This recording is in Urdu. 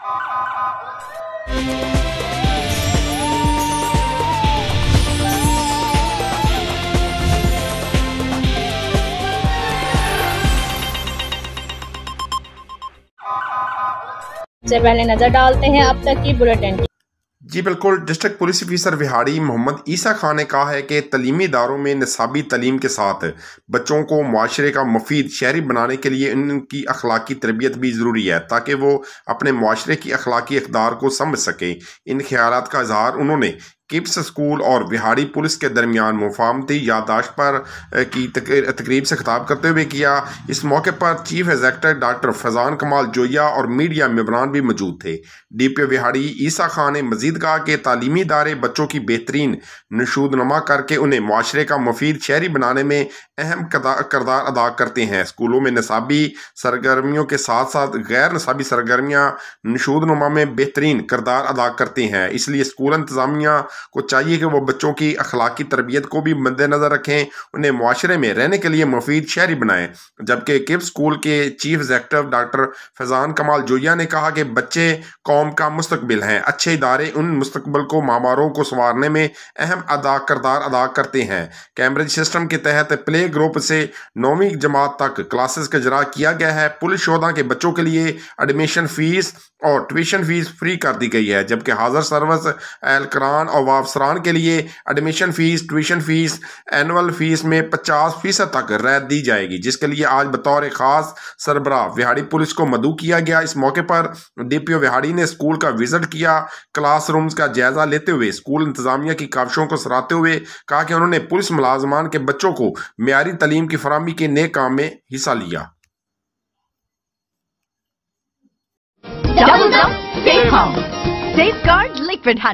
سے پہلے نظر ڈالتے ہیں اب تک کی بلیٹن کی۔ جی بالکل، ڈسٹرکٹ پولیس آفیسر وہاڑی محمد عیسیٰ خان نے کہا ہے کہ تعلیمی اداروں میں نصابی تعلیم کے ساتھ بچوں کو معاشرے کا مفید شہری بنانے کے لیے ان کی اخلاقی تربیت بھی ضروری ہے تاکہ وہ اپنے معاشرے کی اخلاقی اقدار کو سمجھ سکیں۔ ان خیالات کا اظہار انہوں نے کپس اسکول اور وہاڑی پولیس کے درمیان مفاہمتی یادداشت پر کی تقریب سے خطاب کرتے ہوئے کیا۔ اس موقع پر چیف ایگزیکٹو ڈاکٹر فیضان کمال جویا اور میڈیا ممبران بھی موجود تھے۔ ڈی پی او وہاڑی عیسیٰ خان نے مزید کہا کہ تعلیمی ادارے بچوں کی بہترین نشوونما کر کے انہیں معاشرے کا مفید شہری بنانے میں اہم کردار ادا کرتے ہیں۔ اسکولوں میں نصابی سرگرمیوں کے ساتھ ساتھ غیر نصابی سرگرمیاں نشوونما میں بہترین کردار ادا کرتے ہیں، اس لیے اسکول انتظامیہ کو چاہیے کہ وہ بچوں کی اخلاقی تربیت کو بھی مد نظر رکھیں، انہیں معاشرے میں رہنے کے لیے مفید شہری بنائیں۔ جبکہ کپس اسکول کے چیف ایگزیکٹو ڈاکٹر فیضان کمال جویا نے کہا کہ بچے قوم کا مستقبل ہیں، اچھے ادارے ان مستقبل کو ماماروں کو سنوارنے میں اہم کردار ادا کرتے ہیں۔ کیمبرج سسٹم کے تحت پلے گروپ سے 9ویں جماعت تک کلاسز کا اجرا کیا گیا ہے۔ پولیس شہداء کے بچوں کے لیے ایڈمیشن فیس اور ٹیوشن فیس فری کر دی گئی ہے، جبکہ حاضر سروس اہلکاران اور افسران کے لیے admission fees, tuition fees, annual fees میں 50% تک رعایت دی جائے گی، جس کے لیے آج بطور خاص سربراہ وہاڑی پولیس کو مدعو کیا گیا۔ اس موقع پر ڈی پی او وہاڑی نے اسکول کا وزٹ کیا، کلاس رومز کا جائزہ لیتے ہوئے اسکول انتظامیہ کی کاوشوں کو سراہتے ہوئے کہا کہ انہوں نے پولیس ملازمان کے بچوں کو معیاری تعلیم کی فراہمی کے نیک کام میں حصہ لیا۔ Double Dump Safe Home. Safeguard Liquid Honey.